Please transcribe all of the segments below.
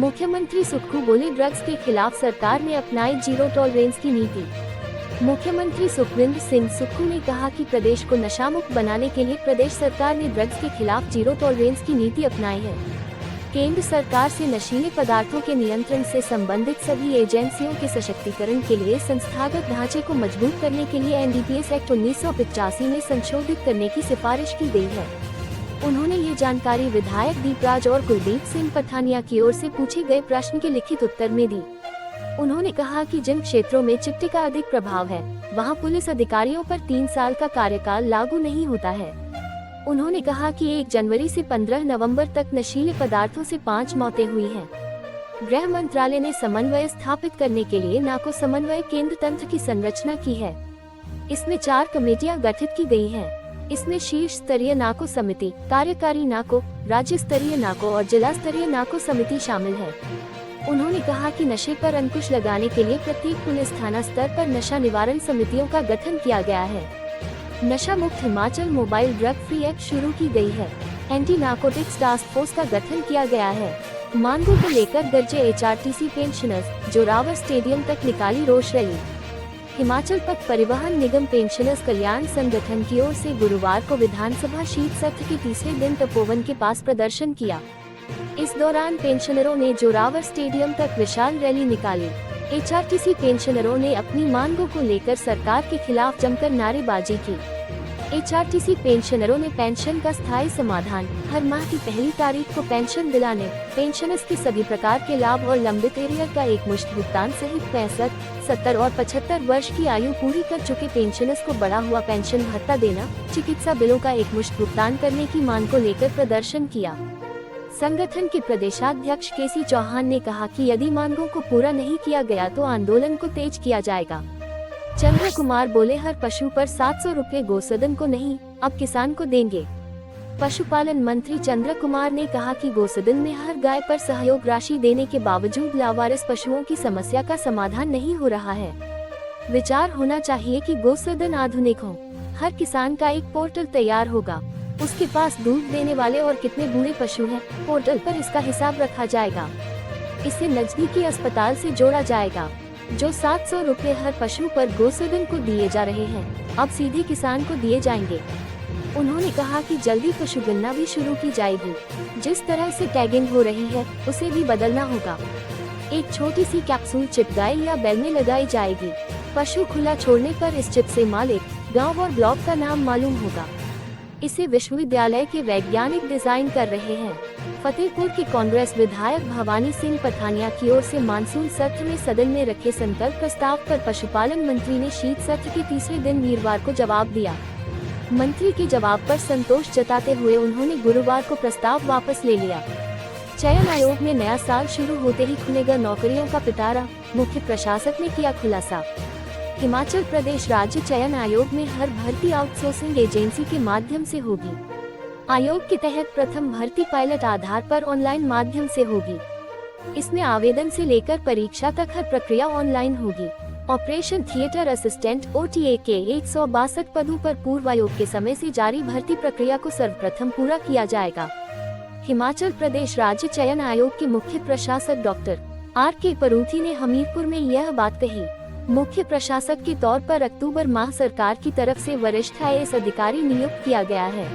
मुख्यमंत्री सुक्खू बोले, ड्रग्स के खिलाफ सरकार ने अपनाई जीरो टॉलरेंस की नीति। मुख्यमंत्री सुखविंदर सिंह सुक्खू ने कहा कि प्रदेश को नशामुक्त बनाने के लिए प्रदेश सरकार ने ड्रग्स के खिलाफ जीरो टॉलरेंस की नीति अपनाई है। केंद्र सरकार से नशीले पदार्थों के नियंत्रण से संबंधित सभी एजेंसियों के सशक्तिकरण के लिए संस्थागत ढांचे को मजबूत करने के लिए एनडीपीएस एक्ट 1985 में संशोधित करने की सिफारिश की गई है। उन्होंने ये जानकारी विधायक दीपराज और कुलदीप सिंह पठानिया की ओर से पूछे गए प्रश्न के लिखित उत्तर में दी। उन्होंने कहा कि जिन क्षेत्रों में चिट्टे का अधिक प्रभाव है, वहां पुलिस अधिकारियों पर 3 साल का कार्यकाल लागू नहीं होता है। उन्होंने कहा कि 1 जनवरी से 15 नवंबर तक नशीले पदार्थों से 5 मौतें हुई हैं। गृह मंत्रालय ने समन्वय स्थापित करने के लिए नाको समन्वय केंद्र तंत्र की संरचना की है। इसमें 4 कमेटियां गठित की गई हैं। इसमें शीर्ष स्तरीय नाको समिति, कार्यकारी नाको, राज्य स्तरीय नाको और जिला स्तरीय नाको समिति शामिल है। उन्होंने कहा कि नशे पर अंकुश लगाने के लिए प्रत्येक पुलिस थाना स्तर पर नशा निवारण समितियों का गठन किया गया है। नशा मुक्त Himachal mobile drug free app शुरू की गई है। एंटी नार्कोटिक्स टास्क फोर्स का गठन किया गया है। मांगों को लेकर गरजे एचआरटीसी पेंशनर्स, जोरावर स्टेडियम तक निकाली रोष रैली। हिमाचल पथ परिवहन निगम पेंशनर्स कल्याण संगठन की ओर से गुरुवार को विधानसभा शीत सत्र के तीसरे दिन तपोवन के पास प्रदर्शन किया। इस दौरान पेंशनरों ने जोरावर स्टेडियम तक विशाल रैली निकाली। एचआरटीसी पेंशनरों ने अपनी मांगों को लेकर सरकार के खिलाफ जमकर नारेबाजी की। एचआरटीसी पेंशनरों ने पेंशन का स्थायी समाधान, हर माह की पहली तारीख को पेंशन दिलाने, पेंशनर्स के सभी प्रकार के लाभ और लंबित एरियर का एकमुश्त भुगतान सहित 65, 70 और 75 वर्ष की आयु पूरी कर चुके पेंशनर्स को बढ़ा हुआ पेंशन भत्ता देना, चिकित्सा बिलों का एकमुश्त भुगतान करने की मांग को लेकर प्रदर्शन किया। संगठन के प्रदेशाध्यक्ष केसी चौहान ने कहा कि यदि मांगों को पूरा नहीं किया गया तो आंदोलन को तेज किया जाएगा। चंद्र कुमार बोले, हर पशु पर 700 रुपए गोसदन को नहीं, अब किसान को देंगे। पशुपालन मंत्री चंद्र कुमार ने कहा कि गोसदन में हर गाय पर सहयोग राशि देने के बावजूद लावारिस पशुओं की समस्या का समाधान नहीं हो रहा है। विचार होना चाहिए कि गोसदन आधुनिक हो। हर किसान का एक पोर्टल तैयार होगा, उसके पास दूध देने वाले और कितने बूढ़े पशु हैं, पोर्टल पर इसका हिसाब रखा जाएगा। इसे नजदीकी अस्पताल से जोड़ा जाएगा। जो 700 रुपए हर पशु पर गोसदन को दिए जा रहे हैं, अब सीधे किसान को दिए जाएंगे। उन्होंने कहा कि जल्दी पशु गणना भी शुरू की जाएगी। जिस तरह से टैगिंग हो रही है, उसे भी बदलना होगा। एक छोटी सी कैप्सूल चिप गाय या बैल में लगाई जाएगी। पशु खुला छोड़ने पर इस चिप से मालिक, गाँव और ब्लॉक का नाम मालूम होगा। इसे विश्वविद्यालय के वैज्ञानिक डिजाइन कर रहे हैं। फतेहपुर के कांग्रेस विधायक भवानी सिंह पठानिया की ओर से मानसून सत्र में सदन में रखे संकल्प प्रस्ताव पर पशुपालन मंत्री ने शीत सत्र के तीसरे दिन वीरवार को जवाब दिया। मंत्री के जवाब पर संतोष जताते हुए उन्होंने गुरुवार को प्रस्ताव वापस ले लिया। चयन आयोग में नया साल शुरू होते ही खुलेगा नौकरियों का पिटारा, मुख्य प्रशासक ने किया खुलासा। हिमाचल प्रदेश राज्य चयन आयोग में हर भर्ती आउटसोर्सिंग एजेंसी के माध्यम से होगी। आयोग के तहत प्रथम भर्ती पायलट आधार पर ऑनलाइन माध्यम से होगी। इसमें आवेदन से लेकर परीक्षा तक हर प्रक्रिया ऑनलाइन होगी। ऑपरेशन थिएटर असिस्टेंट OTA के 162 पदों पर पूर्व आयोग के समय से जारी भर्ती प्रक्रिया को सर्वप्रथम पूरा किया जाएगा। हिमाचल प्रदेश राज्य चयन आयोग के मुख्य प्रशासक डॉक्टर RK परूथी ने हमीरपुर में यह बात कही। मुख्य प्रशासक के तौर पर अक्टूबर माह सरकार की तरफ से वरिष्ठ IAS अधिकारी नियुक्त किया गया है।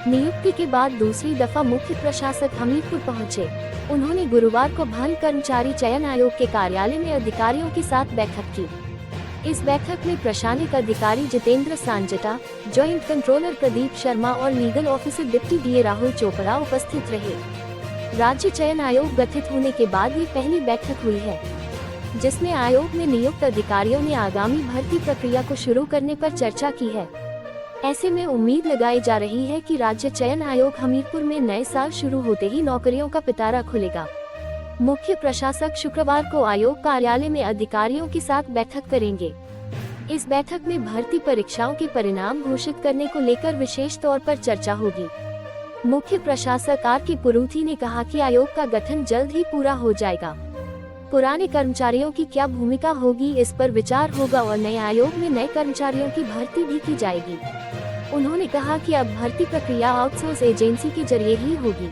नियुक्ति के बाद दूसरी दफा मुख्य प्रशासक हमीरपुर पहुंचे। उन्होंने गुरुवार को भवन कर्मचारी चयन आयोग के कार्यालय में अधिकारियों के साथ बैठक की। इस बैठक में प्रशासनिक अधिकारी जितेंद्र सांजटा, ज्वाइंट कंट्रोलर प्रदीप शर्मा और legal officer deputy DA Rahul Chopra उपस्थित रहे। राज्य चयन आयोग गठित होने के बाद ये पहली बैठक हुई है, जिसमें आयोग में नियुक्त अधिकारियों ने आगामी भर्ती प्रक्रिया को शुरू करने पर चर्चा की है। ऐसे में उम्मीद लगाई जा रही है कि राज्य चयन आयोग हमीरपुर में नए साल शुरू होते ही नौकरियों का पिटारा खुलेगा। मुख्य प्रशासक शुक्रवार को आयोग कार्यालय में अधिकारियों के साथ बैठक करेंगे। इस बैठक में भर्ती परीक्षाओं के परिणाम घोषित करने को लेकर विशेष तौर पर चर्चा होगी। मुख्य प्रशासक RK परूथी ने कहा कि आयोग का गठन जल्द ही पूरा हो जाएगा। पुराने कर्मचारियों की क्या भूमिका होगी, इस पर विचार होगा और नए आयोग में नए कर्मचारियों की भर्ती भी की जाएगी। उन्होंने कहा कि अब भर्ती प्रक्रिया आउटसोर्स एजेंसी के जरिए ही होगी।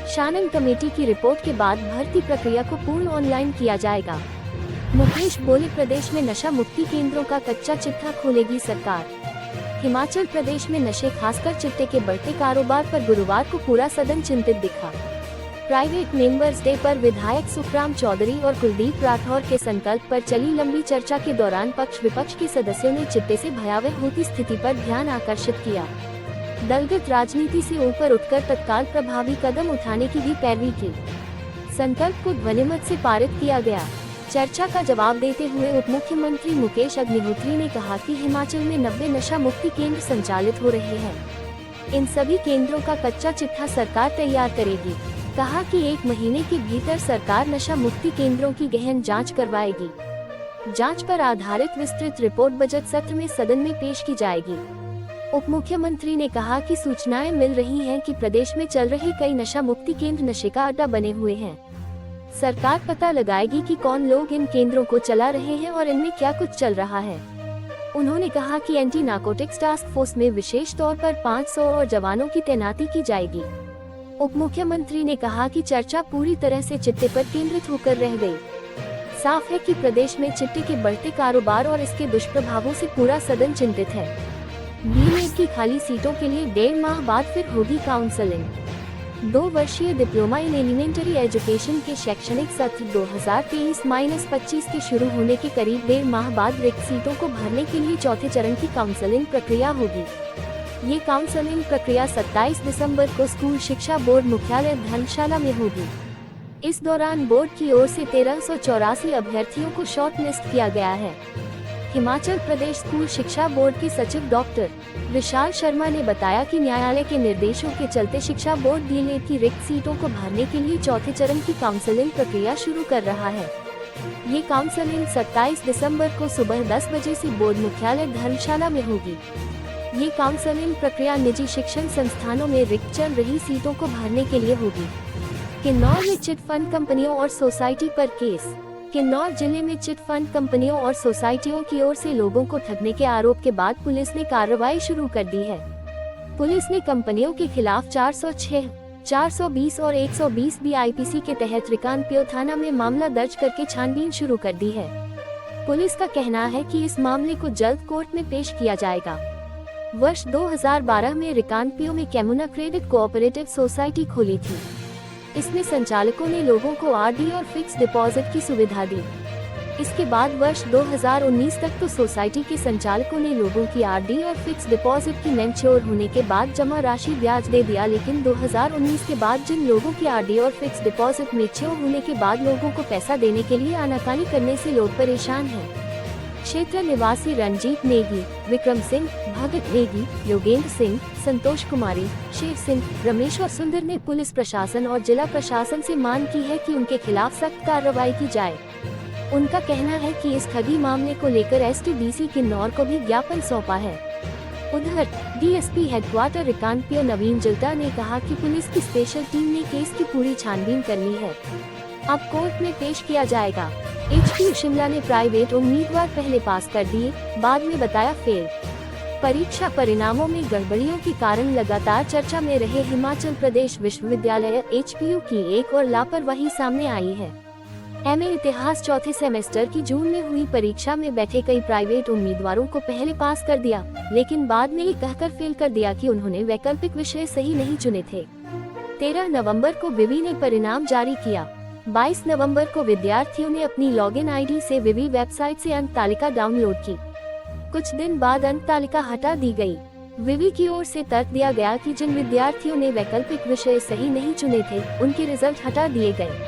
शानन कमेटी की रिपोर्ट के बाद भर्ती प्रक्रिया को पूर्ण ऑनलाइन किया जाएगा। मुकेश बोले, प्रदेश में नशा मुक्ति केंद्रों का कच्चा चिट्ठा खोलेगी सरकार। हिमाचल प्रदेश में नशे खासकर चिट्टे के बढ़ते कारोबार पर गुरुवार को पूरा सदन चिंतित दिखा। प्राइवेट मेंबर्स डे पर विधायक सुखराम चौधरी और कुलदीप राठौर के संकल्प पर चली लंबी चर्चा के दौरान पक्ष विपक्ष के सदस्यों ने चिट्टे से भयावह होती स्थिति पर ध्यान आकर्षित किया। दलगत राजनीति से ऊपर उठकर तत्काल प्रभावी कदम उठाने की भी पैरवी की। संकल्प को ध्वनिमत से पारित किया गया। चर्चा का जवाब देते हुए उप मुख्यमंत्री मुकेश अग्निहोत्री ने कहा कि हिमाचल में 90 नशा मुक्ति केंद्र संचालित हो रहे हैं। इन सभी केंद्रों का कच्चा चिट्ठा सरकार तैयार करेगी। कहा कि 1 महीने के भीतर सरकार नशा मुक्ति केंद्रों की गहन जांच करवाएगी। जांच पर आधारित विस्तृत रिपोर्ट बजट सत्र में सदन में पेश की जाएगी। उप मुख्यमंत्री ने कहा कि सूचनाएं मिल रही हैं कि प्रदेश में चल रहे कई नशा मुक्ति केंद्र नशे का अड्डा बने हुए हैं। सरकार पता लगाएगी कि कौन लोग इन केंद्रों को चला रहे हैं और इनमें क्या कुछ चल रहा है। उन्होंने कहा कि एंटी नार्कोटिक्स टास्क फोर्स में विशेष तौर पर 500 और जवानों की तैनाती की जाएगी। उप मुख्यमंत्री ने कहा कि चर्चा पूरी तरह से चिट्टे पर केंद्रित होकर रह गई। साफ है कि प्रदेश में चिट्टे के बढ़ते कारोबार और इसके दुष्प्रभावों से पूरा सदन चिंतित है। बीएड की खाली सीटों के लिए 1.5 माह बाद फिर होगी काउंसलिंग। 2 वर्षीय डिप्लोमा इन एलिमेंट्री एजुकेशन के शैक्षणिक सत्र 2023-25 के शुरू होने के करीब 1.5 माह बाद रिक्त सीटों को भरने के लिए चौथे चरण की काउंसलिंग प्रक्रिया होगी। ये काउंसलिंग प्रक्रिया 27 दिसंबर को स्कूल शिक्षा बोर्ड मुख्यालय धर्मशाला में होगी। इस दौरान बोर्ड की ओर से 1384 अभ्यर्थियों को शॉर्ट लिस्ट किया गया है। हिमाचल प्रदेश स्कूल शिक्षा बोर्ड के सचिव डॉक्टर विशाल शर्मा ने बताया कि न्यायालय के निर्देशों के चलते शिक्षा बोर्ड बीएड की रिक्त सीटों को भरने के लिए चौथे चरण की काउंसलिंग प्रक्रिया शुरू कर रहा है। ये काउंसलिंग 27 दिसंबर को सुबह 10 बजे से बोर्ड मुख्यालय धर्मशाला में होगी। ये काउंसलिंग प्रक्रिया निजी शिक्षण संस्थानों में रिक्त चल रही सीटों को भरने के लिए होगी। किन्नौर में चिट फंड कंपनियों और सोसाइटी पर केस। किन्नौर जिले में चिट फंड कंपनियों और सोसाइटियों की ओर से लोगों को ठगने के आरोप के बाद पुलिस ने कार्रवाई शुरू कर दी है। पुलिस ने कंपनियों के खिलाफ 406, 420 और 120 BIPC के तहत रिकांगपिओ थाना में मामला दर्ज करके छानबीन शुरू कर दी है। पुलिस का कहना है कि इस मामले को जल्द कोर्ट में पेश किया जाएगा। वर्ष 2012 में रिकांगपिओ में कैमुना क्रेडिट कोऑपरेटिव सोसाइटी खोली थी। इसमें संचालकों ने लोगों को आरडी और फिक्स डिपॉजिट की सुविधा दी। इसके बाद वर्ष 2019 तक तो सोसाइटी के संचालकों ने लोगों की आरडी और फिक्स डिपॉजिट की मैच्योर होने के बाद जमा राशि ब्याज दे दिया, लेकिन 2019 के बाद जिन लोगों की आरडी और फिक्स डिपॉजिट मैच्योर होने के बाद लोगों को पैसा देने के लिए आनाकानी करने से लोग परेशान हैं। क्षेत्र निवासी रंजीत नेगी, विक्रम सिंह, भगत नेगी, योगेंद्र सिंह, संतोष कुमारी, शेर सिंह, रमेश और सुंदर ने पुलिस प्रशासन और जिला प्रशासन से मांग की है कि उनके खिलाफ सख्त कार्रवाई की जाए। उनका कहना है कि इस ठगी मामले को लेकर STDC किन्नौर को भी ज्ञापन सौंपा है। उधर DSP हेडक्वार्टर रिकांगपिओ नवीन जिल्टा ने कहा कि पुलिस की स्पेशल टीम ने केस की पूरी छानबीन कर ली है। अब कोर्ट में पेश किया जाएगा। HPU शिमला ने प्राइवेट उम्मीदवार पहले पास कर दिए, बाद में बताया फेल। परीक्षा परिणामों में गड़बड़ियों के कारण लगातार चर्चा में रहे हिमाचल प्रदेश विश्वविद्यालय HPU की एक और लापरवाही सामने आई है। MA इतिहास चौथे सेमेस्टर की जून में हुई परीक्षा में बैठे कई प्राइवेट उम्मीदवारों को पहले पास कर दिया, लेकिन बाद में ये कहकर फेल कर दिया कि उन्होंने वैकल्पिक विषय सही नहीं चुने थे। 13 नवंबर को विवि ने परिणाम जारी किया। 22 नवंबर को विद्यार्थियों ने अपनी लॉगिन आईडी से विवि वेबसाइट से अंक तालिका डाउनलोड की। कुछ दिन बाद अंक तालिका हटा दी गई। विवि की ओर से तर्क दिया गया कि जिन विद्यार्थियों ने वैकल्पिक विषय सही नहीं चुने थे, उनके रिजल्ट हटा दिए गए।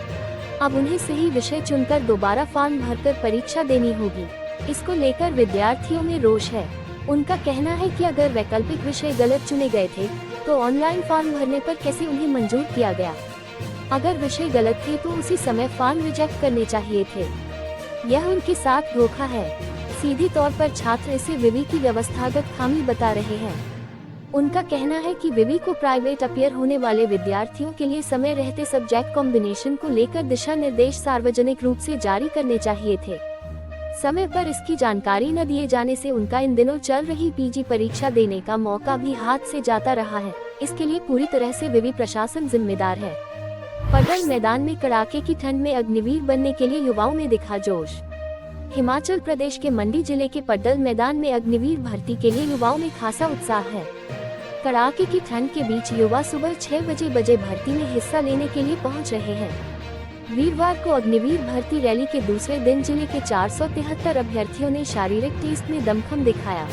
अब उन्हें सही विषय चुनकर दोबारा फॉर्म भरकर परीक्षा देनी होगी। इसको लेकर विद्यार्थियों में रोष है। उनका कहना है कि अगर वैकल्पिक विषय गलत चुने गए थे, तो ऑनलाइन फॉर्म भरने पर कैसे उन्हें मंजूर किया गया। अगर विषय गलत थे तो उसी समय फॉर्म रिजेक्ट करने चाहिए थे। यह उनके साथ धोखा है। सीधे तौर पर छात्र इसे विवि की व्यवस्थागत खामी बता रहे हैं। उनका कहना है कि विवि को प्राइवेट अपियर होने वाले विद्यार्थियों के लिए समय रहते सब्जेक्ट कॉम्बिनेशन को लेकर दिशा निर्देश सार्वजनिक रूप से जारी करने चाहिए थे। समय पर इसकी जानकारी न दिए जाने से उनका इन दिनों चल रही PG परीक्षा देने का मौका भी हाथ से जाता रहा है। इसके लिए पूरी तरह से विवि प्रशासन जिम्मेदार है। पडल मैदान में कड़ाके की ठंड में अग्निवीर बनने के लिए युवाओं में दिखा जोश। हिमाचल प्रदेश के मंडी जिले के पडल मैदान में अग्निवीर भर्ती के लिए युवाओं में खासा उत्साह है। कड़ाके की ठंड के बीच युवा सुबह 6 बजे भर्ती में हिस्सा लेने के लिए पहुंच रहे हैं। वीरवार को अग्निवीर भर्ती रैली के दूसरे दिन जिले के 473 अभ्यर्थियों ने शारीरिक टेस्ट में दमखम दिखाया।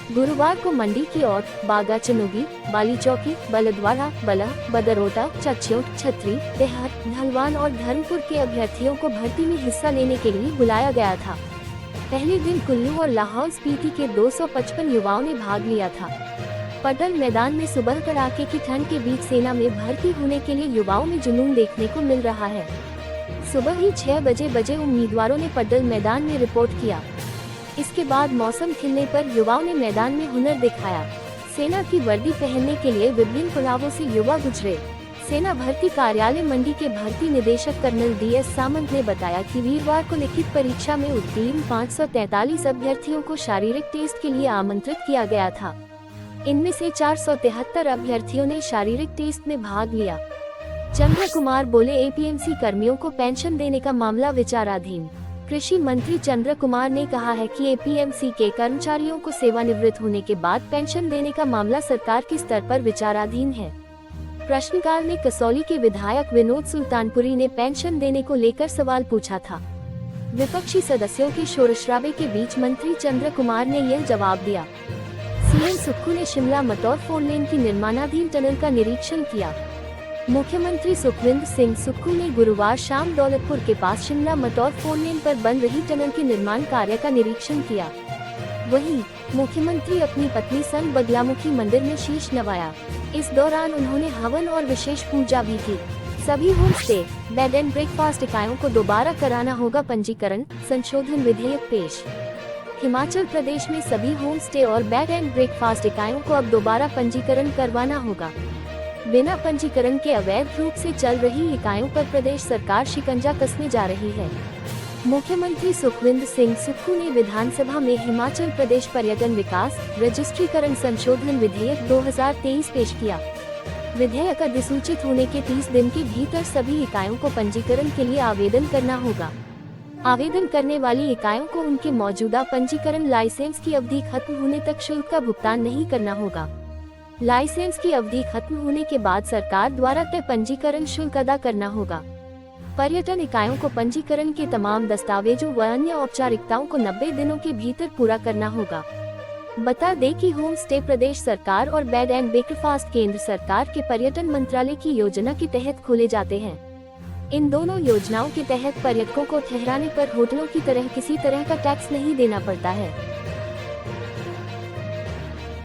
गुरुवार को मंडी की ओर बागा चनुगी, बाली चौकी, बलद्वारा, बलह, बदरोटा, चच्योट, छतरी, तेहर, ढलवान और धर्मपुर के अभ्यर्थियों को भर्ती में हिस्सा लेने के लिए बुलाया गया था। पहले दिन कुल्लू और लाहौल स्पीति के 255 युवाओं ने भाग लिया था। पडल मैदान में सुबह कड़ाके की ठंड के बीच सेना में भर्ती होने के लिए युवाओं में जुनून देखने को मिल रहा है। सुबह ही 6 बजे उम्मीदवारों ने पडल मैदान में रिपोर्ट किया। इसके बाद मौसम खिलने पर युवाओं ने मैदान में हुनर दिखाया। सेना की वर्दी पहनने के लिए विभिन्न पड़ावों से युवा गुजरे। सेना भर्ती कार्यालय मंडी के भर्ती निदेशक कर्नल DS सामंत ने बताया कि वीरवार को लिखित परीक्षा में उत्तीर्ण 543 अभ्यर्थियों को शारीरिक टेस्ट के लिए आमंत्रित किया गया था। इनमें से 473 अभ्यर्थियों ने शारीरिक टेस्ट में भाग लिया। चंद्र कुमार बोले, APMC कर्मियों को पेंशन देने का मामला विचाराधीन। कृषि मंत्री चंद्र कुमार ने कहा है कि APMC के कर्मचारियों को सेवानिवृत्त होने के बाद पेंशन देने का मामला सरकार के स्तर पर विचाराधीन है। प्रश्नकाल में कसौली के विधायक विनोद सुल्तानपुरी ने पेंशन देने को लेकर सवाल पूछा था। विपक्षी सदस्यों के शोरशराबे के बीच मंत्री चंद्र कुमार ने यह जवाब दिया। CM सुक्खू ने शिमला मतौर 4 लेन की निर्माणाधीन टनल का निरीक्षण किया। मुख्यमंत्री सुखविंदर सिंह सुक्खू ने गुरुवार शाम दौलतपुर के पास शिमला मतौर 4 लेन पर बन रही टनल के निर्माण कार्य का निरीक्षण किया। वहीं मुख्यमंत्री अपनी पत्नी संग बगलामुखी मंदिर में शीश नवाया। इस दौरान उन्होंने हवन और विशेष पूजा भी की। सभी home stay, bed and breakfast इकाइयों को दोबारा कराना होगा पंजीकरण, संशोधन विधेयक पेश। हिमाचल प्रदेश में सभी होम स्टे और बेड एंड ब्रेकफास्ट इकाइयों को अब दोबारा पंजीकरण करवाना होगा। बिना पंजीकरण के अवैध रूप से चल रही इकाइयों पर प्रदेश सरकार शिकंजा कसने जा रही है। मुख्यमंत्री सुखविंदर सिंह सुक्खू ने विधानसभा में हिमाचल प्रदेश पर्यटन विकास रजिस्ट्रीकरण संशोधन विधेयक 2023 पेश किया। विधेयक अधिसूचित होने के 30 दिन के भीतर सभी इकाइयों को पंजीकरण के लिए आवेदन करना होगा। आवेदन करने वाली इकाइयों को उनके मौजूदा पंजीकरण लाइसेंस की अवधि खत्म होने तक शुल्क का भुगतान नहीं करना होगा। लाइसेंस की अवधि खत्म होने के बाद सरकार द्वारा तय पंजीकरण शुल्क अदा करना होगा। पर्यटन इकाइयों को पंजीकरण के तमाम दस्तावेजों व अन्य औपचारिकताओं को 90 दिनों के भीतर पूरा करना होगा। बता दें कि होम स्टे प्रदेश सरकार और बेड एंड ब्रेकफास्ट केंद्र सरकार के पर्यटन मंत्रालय की योजना के तहत खोले जाते हैं। इन दोनों योजनाओं के तहत पर्यटकों को ठहराने पर होटलों की तरह किसी तरह का टैक्स नहीं देना पड़ता है।